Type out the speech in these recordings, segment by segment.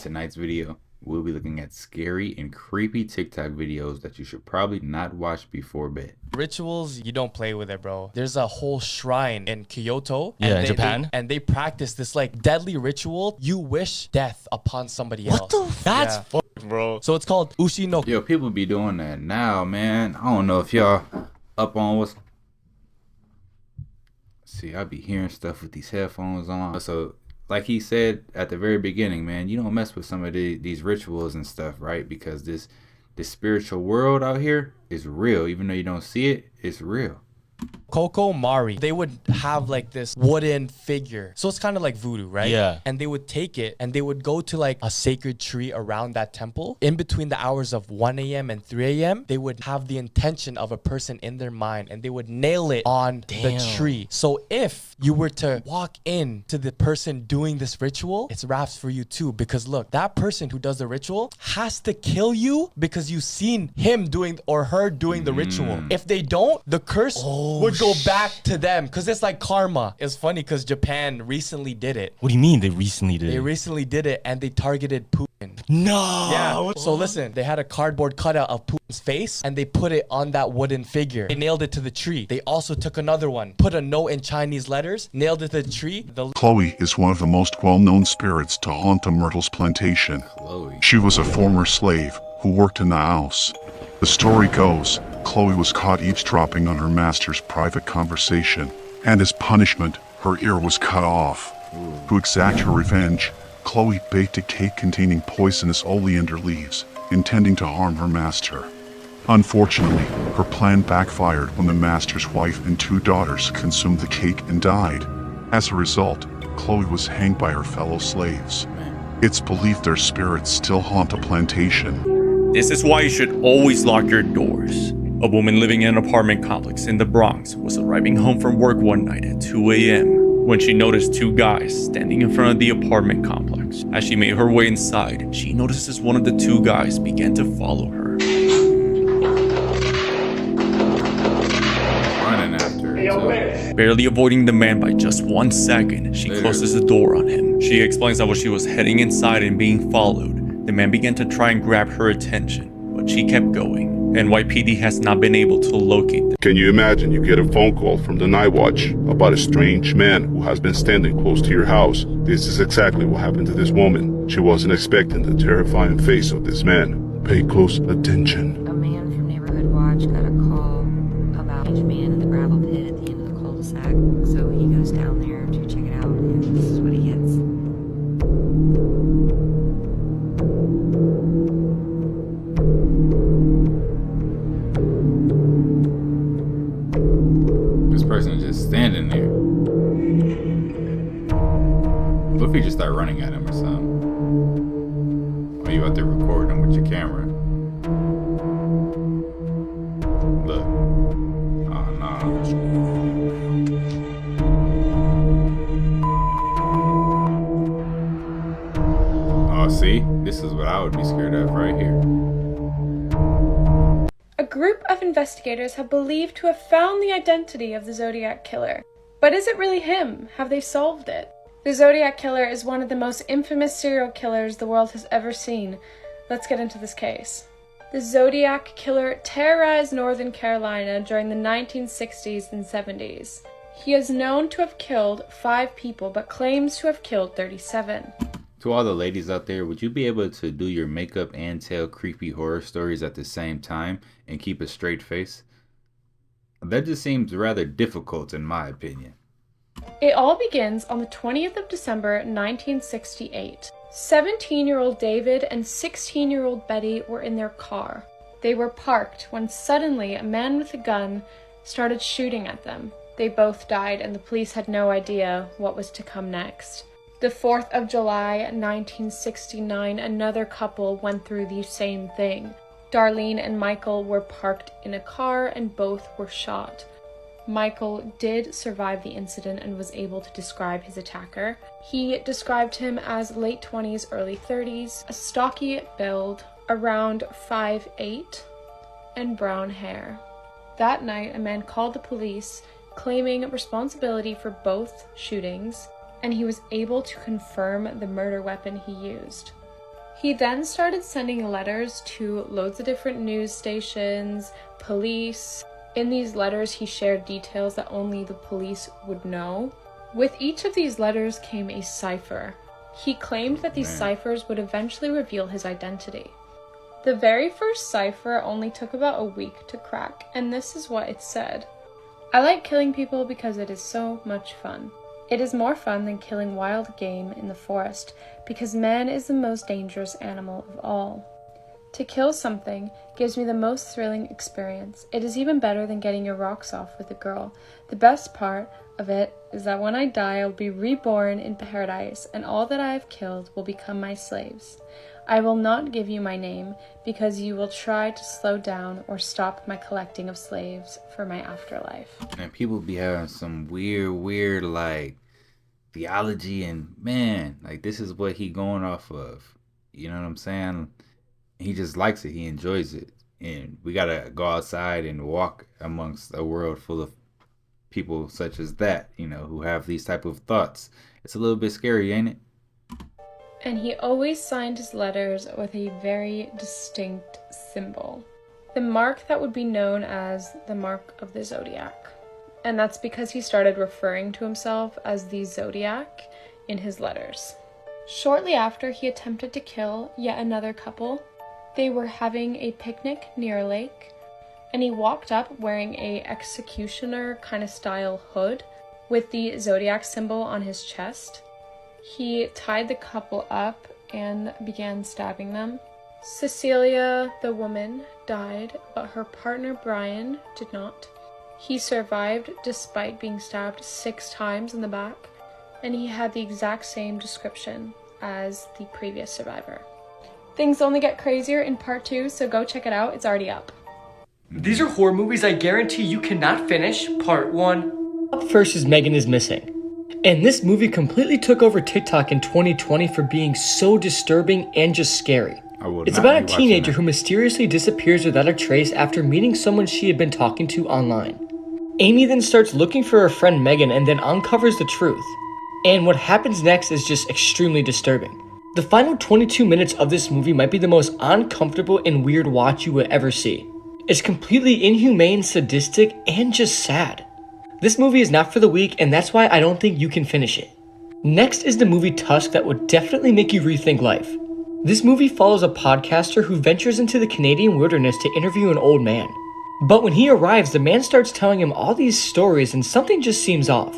tonight's video, we'll be looking at scary and creepy TikTok videos that you should probably not watch before bed. Rituals, you don't play with it, bro. There's a whole shrine in Kyoto. Yeah, in Japan. And they practice this like deadly ritual. You wish death upon somebody else. What the? That's fucked, bro. So it's called Ushi no. Yo, people be doing that now, man. I don't know if y'all up on what's... See, I be hearing stuff with these headphones on. So, like he said at the very beginning, man, you don't mess with some of these rituals and stuff, right? Because this spiritual world out here is real. Even though you don't see it, it's real. Koko Mari, they would have like this wooden figure. So it's kind of like voodoo, right? Yeah. And they would take it and they would go to like a sacred tree around that temple. In between the hours of 1 a.m. and 3 a.m., they would have the intention of a person in their mind and they would nail it on the tree. So if you were to walk in to the person doing this ritual, it's raps for you too. Because look, that person who does the ritual has to kill you because you've seen him doing or her doing the ritual. If they don't, the curse would go back to them because it's like karma. It's funny because Japan recently did it. What do you mean they recently did They it? recently did it and they targeted Putin. No. Yeah. So listen, they had a cardboard cutout of Putin's face and they put it on that wooden figure. They nailed it to the tree. They also took another one, put a note in Chinese letters, nailed it to the tree. Chloe is one of the most well-known spirits to haunt the Myrtles plantation. Chloe. She was a former slave who worked in the house. The story goes, Chloe was caught eavesdropping on her master's private conversation, and as punishment, her ear was cut off. To exact her revenge, Chloe baked a cake containing poisonous oleander leaves, intending to harm her master. Unfortunately, her plan backfired when the master's wife and 2 daughters consumed the cake and died. As a result, Chloe was hanged by her fellow slaves. It's believed their spirits still haunt the plantation. This is why you should always lock your doors. A woman living in an apartment complex in the Bronx was arriving home from work one night at 2 a.m. when she noticed 2 guys standing in front of the apartment complex. As she made her way inside, she notices one of the 2 guys began to follow her. Running after her, too. Barely avoiding the man by just 1 second, she closes the door on him. She explains that while she was heading inside and being followed, the man began to try and grab her attention, but she kept going. NYPD has not been able to locate them. Can you imagine you get a phone call from the night watch about a strange man who has been standing close to your house? This is exactly what happened to this woman. She wasn't expecting the terrifying face of this man. Pay close attention. A man from Neighborhood Watch got a call about a strange man in the gravel pit at the end of the cul-de-sac. So he goes down there to check it out, and this is what he gets. This person is just standing there. What if you just start running at him or something? Or you out there recording him with your camera? Look. Oh, no. Oh, see? This is what I would be scared of right here. A group of investigators have believed to have found the identity of the Zodiac Killer. But is it really him? Have they solved it? The Zodiac Killer is one of the most infamous serial killers the world has ever seen. Let's get into this case. The Zodiac Killer terrorized Northern Carolina during the 1960s and 70s. He is known to have killed 5 people, but claims to have killed 37. To all the ladies out there, would you be able to do your makeup and tell creepy horror stories at the same time and keep a straight face? That just seems rather difficult in my opinion. It all begins on the 20th of December 1968. 17-year-old David and 16-year-old Betty were in their car. They were parked when suddenly a man with a gun started shooting at them. They both died and the police had no idea what was to come next. The 4th of July 1969, another couple went through the same thing. Darlene and Michael were parked in a car and both were shot. Michael did survive the incident and was able to describe his attacker. He described him as late 20s, early 30s, a stocky build, around 5'8", and brown hair. That night, a man called the police, claiming responsibility for both shootings, and he was able to confirm the murder weapon he used. He then started sending letters to loads of different news stations, police. In these letters, he shared details that only the police would know. With each of these letters came a cipher. He claimed that these ciphers would eventually reveal his identity. The very first cipher only took about a week to crack, and this is what it said. I like killing people because it is so much fun. It is more fun than killing wild game in the forest, because man is the most dangerous animal of all. To kill something gives me the most thrilling experience. It is even better than getting your rocks off with a girl. The best part of it is that when I die, I will be reborn in paradise, and all that I have killed will become my slaves. I will not give you my name, because you will try to slow down or stop my collecting of slaves for my afterlife. And people be having some weird, like, theology, and man, like, this is what he going off of. You know what I'm saying? He just likes it. He enjoys it. And we gotta go outside and walk amongst a world full of people such as that, you know, who have these type of thoughts. It's a little bit scary, ain't it? And he always signed his letters with a very distinct symbol. The mark that would be known as the mark of the Zodiac. And that's because he started referring to himself as the Zodiac in his letters. Shortly after, he attempted to kill yet another couple. They were having a picnic near a lake, and he walked up wearing a executioner kind of style hood with the Zodiac symbol on his chest. He tied the couple up and began stabbing them. Cecilia, the woman, died, but her partner Brian did not. He survived despite being stabbed 6 times in the back, and he had the exact same description as the previous survivor. Things only get crazier in part 2, so go check it out. It's already up. These are horror movies I guarantee you cannot finish. Part 1. Up first is Megan is Missing. And this movie completely took over TikTok in 2020 for being so disturbing and just scary. It's about a teenager who mysteriously disappears without a trace after meeting someone she had been talking to online. Amy then starts looking for her friend Megan and then uncovers the truth. And what happens next is just extremely disturbing. The final 22 minutes of this movie might be the most uncomfortable and weird watch you will ever see. It's completely inhumane, sadistic, and just sad. This movie is not for the weak, and that's why I don't think you can finish it. Next is the movie Tusk that would definitely make you rethink life. This movie follows a podcaster who ventures into the Canadian wilderness to interview an old man. But when he arrives, the man starts telling him all these stories and something just seems off.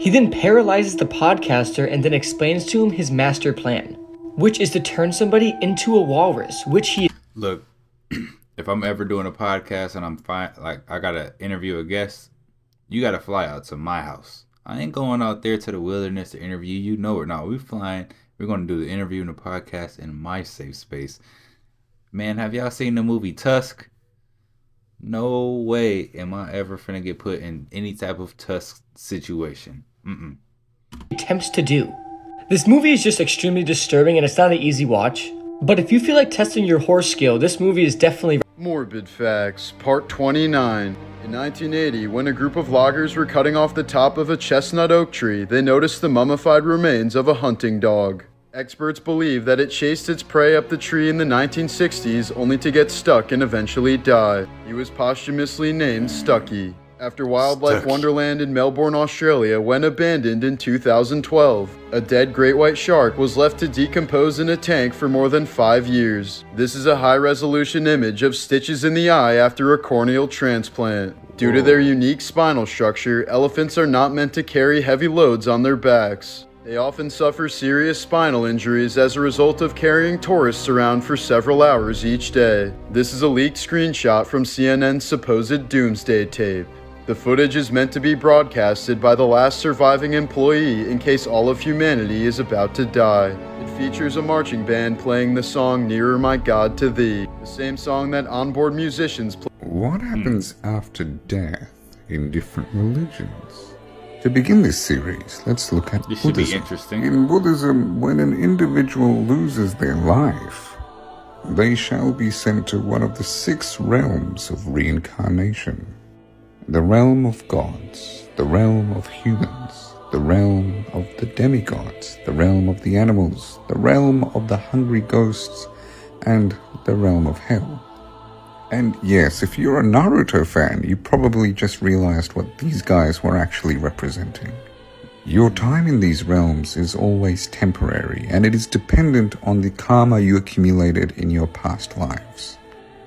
He then paralyzes the podcaster and then explains to him his master plan, which is to turn somebody into a walrus, which he... Look, if I'm ever doing a podcast and I'm fine, like I gotta interview a guest, you gotta fly out to my house. I ain't going out there to the wilderness to interview you. No, we're not. We're flying. We're gonna do the interview and the podcast in my safe space. Man, have y'all seen the movie Tusk? No way am I ever finna get put in any type of Tusk situation. Attempts to do. This movie is just extremely disturbing and it's not an easy watch. But if you feel like testing your horror skill, this movie is definitely... Morbid Facts, Part 29. In 1980, when a group of loggers were cutting off the top of a chestnut oak tree, they noticed the mummified remains of a hunting dog. Experts believe that it chased its prey up the tree in the 1960s only to get stuck and eventually die. He was posthumously named Stucky. After Wildlife Wonderland in Melbourne, Australia went abandoned in 2012, a dead great white shark was left to decompose in a tank for more than 5 years. This is a high-resolution image of stitches in the eye after a corneal transplant. Due to their unique spinal structure, elephants are not meant to carry heavy loads on their backs. They often suffer serious spinal injuries as a result of carrying tourists around for several hours each day. This is a leaked screenshot from CNN's supposed doomsday tape. The footage is meant to be broadcasted by the last surviving employee in case all of humanity is about to die. It features a marching band playing the song Nearer My God to Thee, the same song that onboard musicians play. What happens after death in different religions? To begin this series, let's look at This Buddhism. should be interesting. In Buddhism, when an individual loses their life, they shall be sent to one of the 6 realms of reincarnation. The realm of gods, the realm of humans, the realm of the demigods, the realm of the animals, the realm of the hungry ghosts, and the realm of hell. And yes, if you're a Naruto fan, you probably just realized what these guys were actually representing. Your time in these realms is always temporary, and it is dependent on the karma you accumulated in your past lives.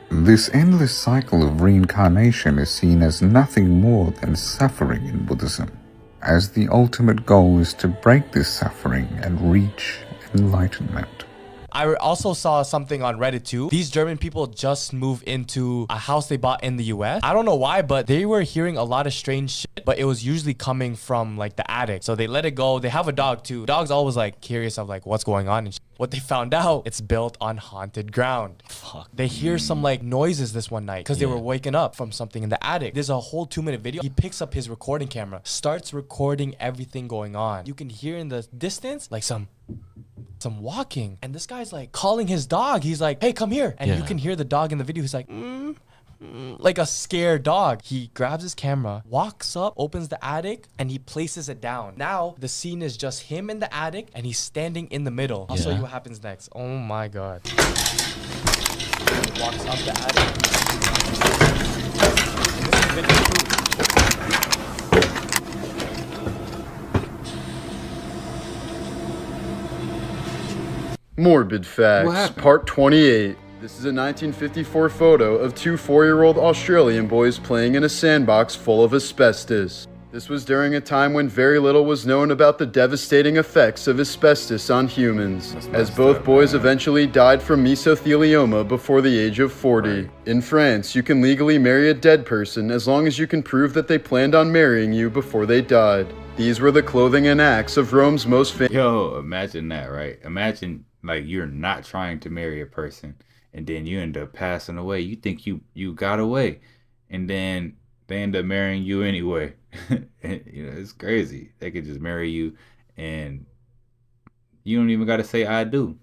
This endless cycle of reincarnation is seen as nothing more than suffering in Buddhism, as the ultimate goal is to break this suffering and reach enlightenment. I also saw something on Reddit too. These German people just moved into a house they bought in the US. I don't know why, but they were hearing a lot of strange shit, but it was usually coming from like the attic. So they let it go. They have a dog too. Dog's always like curious of like what's going on and shit. What they found out, it's built on haunted ground. Fuck. They hear some like noises this one night because they were waking up from something in the attic. There's a whole 2-minute video. He picks up his recording camera, starts recording everything going on. You can hear in the distance like some walking, and this guy's like calling his dog. He's like, hey, come here. And you can hear the dog in the video. He's like, like a scared dog. He grabs his camera, walks up, opens the attic, and he places it down. Now the scene is just him in the attic, and he's standing in the middle. I'll show you what happens next. Oh my god. Walks up the attic. Morbid Facts, Part 28. This is a 1954 photo of two 4-year-old Australian boys playing in a sandbox full of asbestos. This was during a time when very little was known about the devastating effects of asbestos on humans, as both boys eventually died from mesothelioma before the age of 40. In France, you can legally marry a dead person as long as you can prove that they planned on marrying you before they died. These were the clothing and acts of Rome's most famous... Yo, imagine that, right? Imagine, like, you're not trying to marry a person, and then you end up passing away. You think you got away, and then they end up marrying you anyway. And, you know, it's crazy. They could just marry you, and you don't even got to say I do.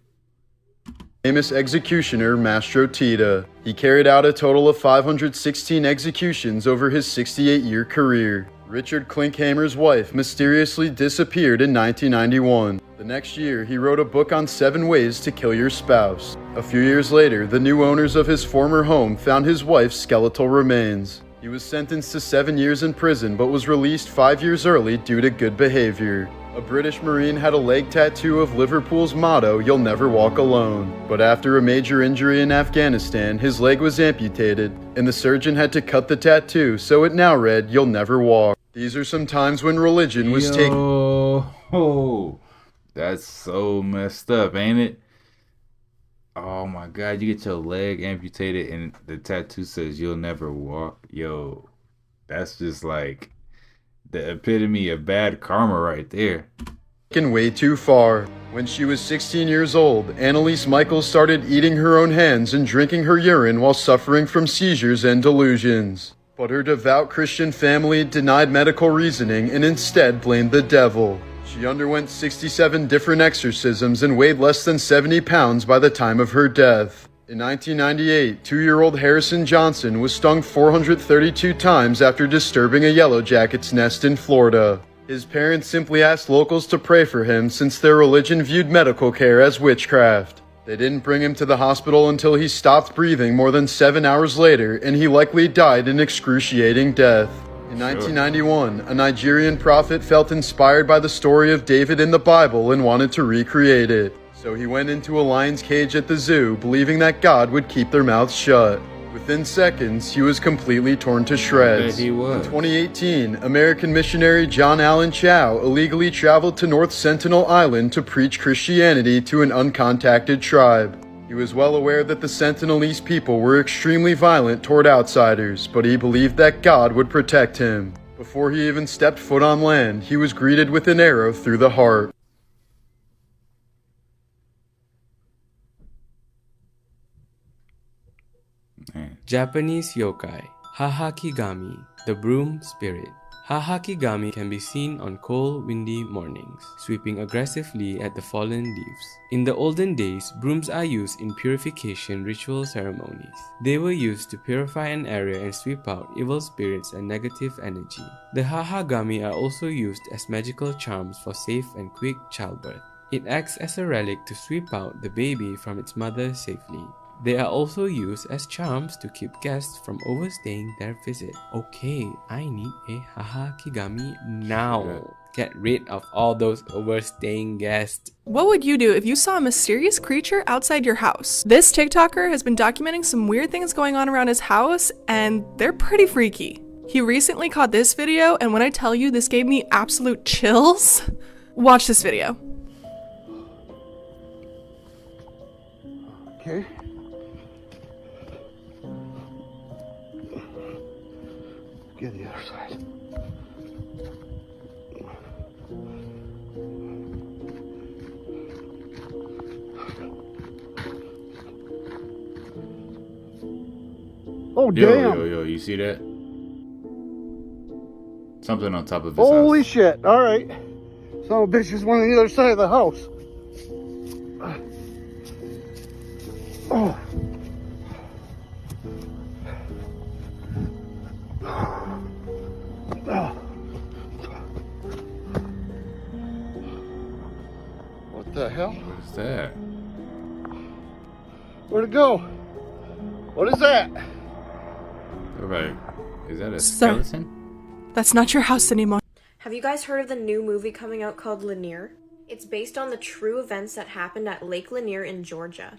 Famous executioner Mastro Tita. He carried out a total of 516 executions over his 68-year career. Richard Klinkhamer's wife mysteriously disappeared in 1991. The next year, he wrote a book on 7 ways to kill your spouse. A few years later, the new owners of his former home found his wife's skeletal remains. He was sentenced to 7 years in prison, but was released 5 years early due to good behavior. A British Marine had a leg tattoo of Liverpool's motto, "You'll never walk alone." But after a major injury in Afghanistan, his leg was amputated, and the surgeon had to cut the tattoo, so it now read, "You'll never walk." These are some times when religion was taken. Oh, that's so messed up, ain't it? Oh my god, you get your leg amputated and the tattoo says you'll never walk. Yo, that's just like the epitome of bad karma right there. Taken way too far. When she was 16 years old, Annalise Michaels started eating her own hands and drinking her urine while suffering from seizures and delusions. But her devout Christian family denied medical reasoning and instead blamed the devil. She underwent 67 different exorcisms and weighed less than 70 pounds by the time of her death. In 1998, 2-year-old Harrison Johnson was stung 432 times after disturbing a yellow jacket's nest in Florida. His parents simply asked locals to pray for him since their religion viewed medical care as witchcraft. They didn't bring him to the hospital until he stopped breathing more than 7 hours later, and he likely died an excruciating death. In 1991, a Nigerian prophet felt inspired by the story of David in the Bible and wanted to recreate it. So he went into a lion's cage at the zoo, believing that God would keep their mouths shut. Within seconds, he was completely torn to shreds. He was. In 2018, American missionary John Allen Chow illegally traveled to North Sentinel Island to preach Christianity to an uncontacted tribe. He was well aware that the Sentinelese people were extremely violent toward outsiders, but he believed that God would protect him. Before he even stepped foot on land, he was greeted with an arrow through the heart. Japanese yokai, Hahakigami, the Broom Spirit. Hahakigami can be seen on cold, windy mornings, sweeping aggressively at the fallen leaves. In the olden days, brooms are used in purification ritual ceremonies. They were used to purify an area and sweep out evil spirits and negative energy. The Hahagami are also used as magical charms for safe and quick childbirth. It acts as a relic to sweep out the baby from its mother safely. They are also used as charms to keep guests from overstaying their visit. Okay, I need a Hahakigami now. Get rid of all those overstaying guests. What would you do if you saw a mysterious creature outside your house? This TikToker has been documenting some weird things going on around his house, and they're pretty freaky. He recently caught this video, and when I tell you this gave me absolute chills, watch this video. Okay. Get the other side. Oh, damn. Yo, you see that? Something on top of his Holy house. shit. All right. Son of a bitch just went on the other side of the house. Oh. What the hell? What is that? Where'd it go? What is that? Right. Is that a Sir, skeleton? that's not your house anymore. Have you guys heard of the new movie coming out called Lanier? It's based on the true events that happened at Lake Lanier in Georgia.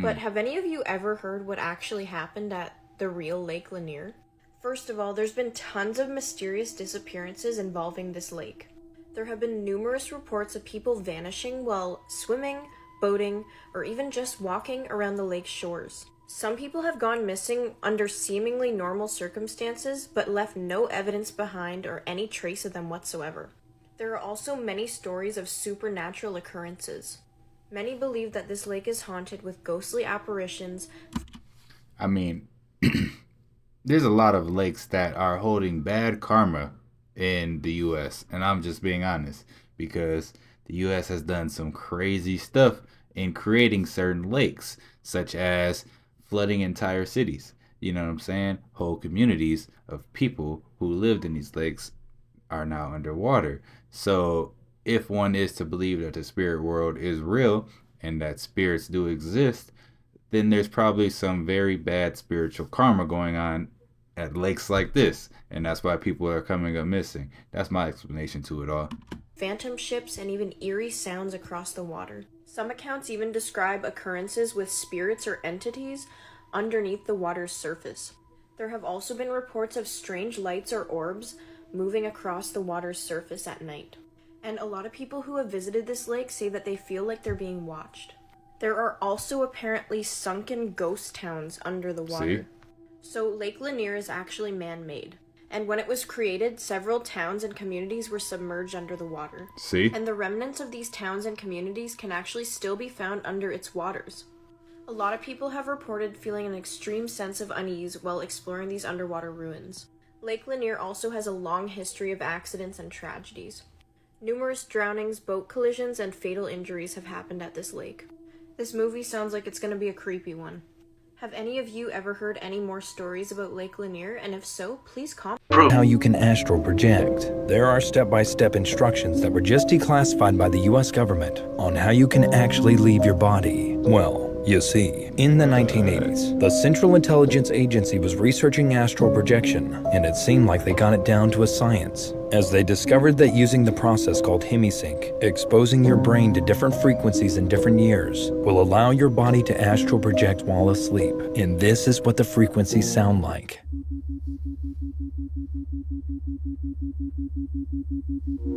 But have any of you ever heard what actually happened at the real Lake Lanier? First of all, there's been tons of mysterious disappearances involving this lake. There have been numerous reports of people vanishing while swimming, boating, or even just walking around the lake's shores. Some people have gone missing under seemingly normal circumstances, but left no evidence behind or any trace of them whatsoever. There are also many stories of supernatural occurrences. Many believe that this lake is haunted with ghostly apparitions. I mean, there's a lot of lakes that are holding bad karma in the U.S., and I'm just being honest, because the U.S. has done some crazy stuff in creating certain lakes, such as flooding entire cities. You know what I'm saying? Whole communities of people who lived in these lakes are now underwater. So if one is to believe that the spirit world is real and that spirits do exist, then there's probably some very bad spiritual karma going on at lakes like this, and that's why people are coming up missing. That's my explanation to it all. Phantom ships and even eerie sounds across the water. Some accounts even describe occurrences with spirits or entities underneath the water's surface. There have also been reports of strange lights or orbs moving across the water's surface at night. And a lot of people who have visited this lake say that they feel like they're being watched. There are also apparently sunken ghost towns under the water. So Lake Lanier is actually man-made. And when it was created, several towns and communities were submerged under the water. And the remnants of these towns and communities can actually still be found under its waters. A lot of people have reported feeling an extreme sense of unease while exploring these underwater ruins. Lake Lanier also has a long history of accidents and tragedies. Numerous drownings, boat collisions, and fatal injuries have happened at this lake. This movie sounds like it's going to be a creepy one. Have any of you ever heard any more stories about Lake Lanier? And if so, please comment. How you can astral project. There are step-by-step instructions that were just declassified by the US government on how you can actually leave your body. Well, you see, in the 1980s, the Central Intelligence Agency was researching astral projection, and it seemed like they got it down to a science, as they discovered that using the process called hemisync, exposing your brain to different frequencies in different years, will allow your body to astral project while asleep. And this is what the frequencies sound like.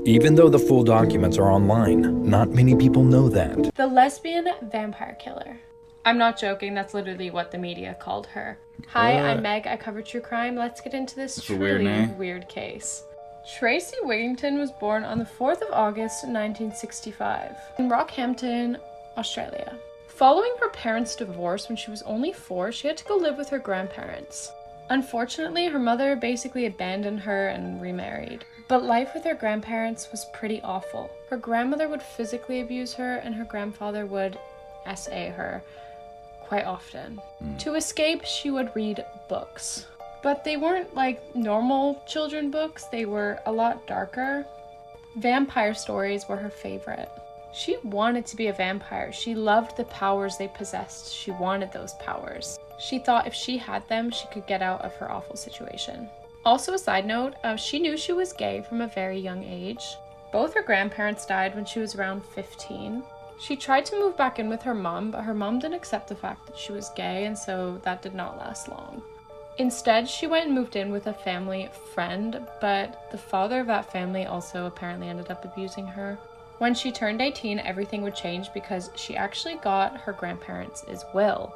Even though the full documents are online, not many people know that. The lesbian vampire killer. I'm not joking, that's literally what the media called her. Hi, I'm Meg, I cover true crime. Let's get into this truly weird case. Tracy Wigton was born on the 4th of August 1965 in Rockhampton, Australia. Following her parents' divorce when she was only 4, she had to go live with her grandparents. Unfortunately, her mother basically abandoned her and remarried. But life with her grandparents was pretty awful. Her grandmother would physically abuse her, and her grandfather would SA her quite often. To escape, she would read books. But they weren't like normal children books, they were a lot darker. Vampire stories were her favorite. She wanted to be a vampire. She loved the powers they possessed. She wanted those powers. She thought if she had them, she could get out of her awful situation. Also, a side note, she knew she was gay from a very young age. Both her grandparents died when she was around 15. She tried to move back in with her mom, but her mom didn't accept the fact that she was gay, and so that did not last long. Instead, she went and moved in with a family friend, but the father of that family also apparently ended up abusing her. When she turned 18, everything would change because she actually got her grandparents' will,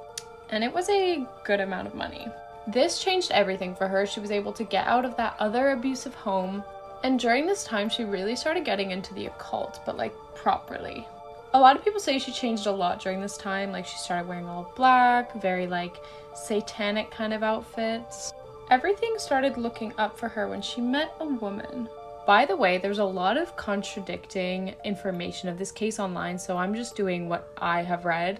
and it was a good amount of money. This changed everything for her. She was able to get out of that other abusive home, and during this time, she really started getting into the occult, but like properly. A lot of people say she changed a lot during this time, like she started wearing all black, very like satanic kind of outfits. Everything started looking up for her when she met a woman. By the way, there's a lot of contradicting information of this case online, so I'm just doing what I have read.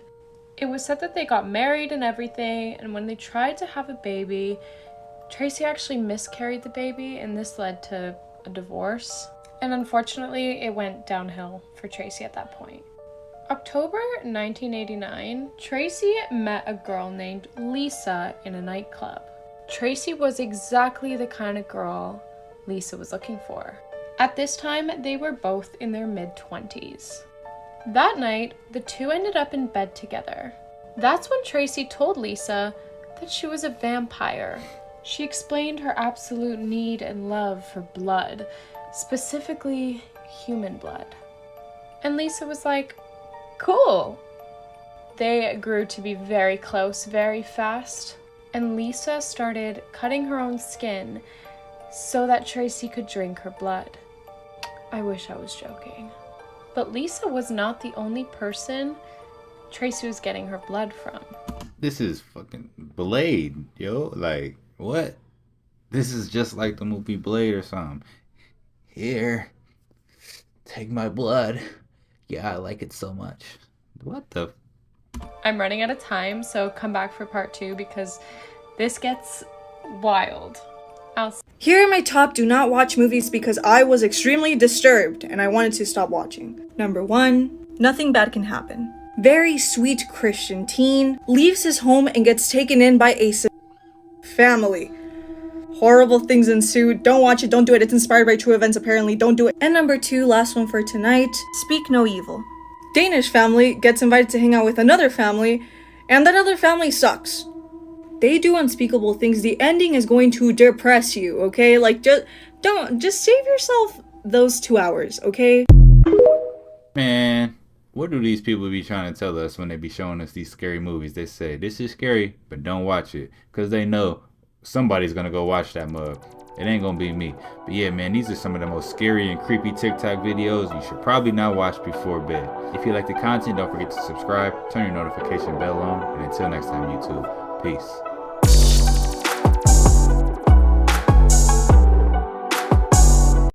It was said that they got married and everything, and when they tried to have a baby, Tracy actually miscarried the baby, and this led to a divorce. And unfortunately, it went downhill for Tracy at that point. October 1989, Tracy met a girl named Lisa in a nightclub. Tracy was exactly the kind of girl Lisa was looking for. At this time, they were both in their mid-20s. That night, the two ended up in bed together. That's when Tracy told Lisa that she was a vampire. She explained her absolute need and love for blood, specifically human blood. And Lisa was like, cool. They grew to be very close very fast, and Lisa started cutting her own skin so that Tracy could drink her blood. I wish I was joking. But Lisa was not the only person Tracy was getting her blood from. This is fucking Blade, yo. Like, what? This is just like the movie Blade or something. Here, take my blood. Yeah, I like it so much. What the? I'm running out of time, so come back for part 2 because this gets wild. Here are my top do not watch movies because I was extremely disturbed and I wanted to stop watching. Number 1, Nothing Bad Can Happen. Very sweet Christian teen leaves his home and gets taken in by a family. Horrible things ensue. Don't watch it, don't do it. It's inspired by true events apparently. Don't do it. And number 2, last one for tonight, Speak No Evil. Danish family gets invited to hang out with another family, and that other family sucks. They do unspeakable things. The ending is going to depress you, okay? Like, just save yourself those 2 hours, okay? Man, what do these people be trying to tell us when they be showing us these scary movies? They say, this is scary, but don't watch it. Because they know somebody's going to go watch that mug. It ain't going to be me. But yeah, man, these are some of the most scary and creepy TikTok videos you should probably not watch before bed. If you like the content, don't forget to subscribe, turn your notification bell on, and until next time, YouTube, peace.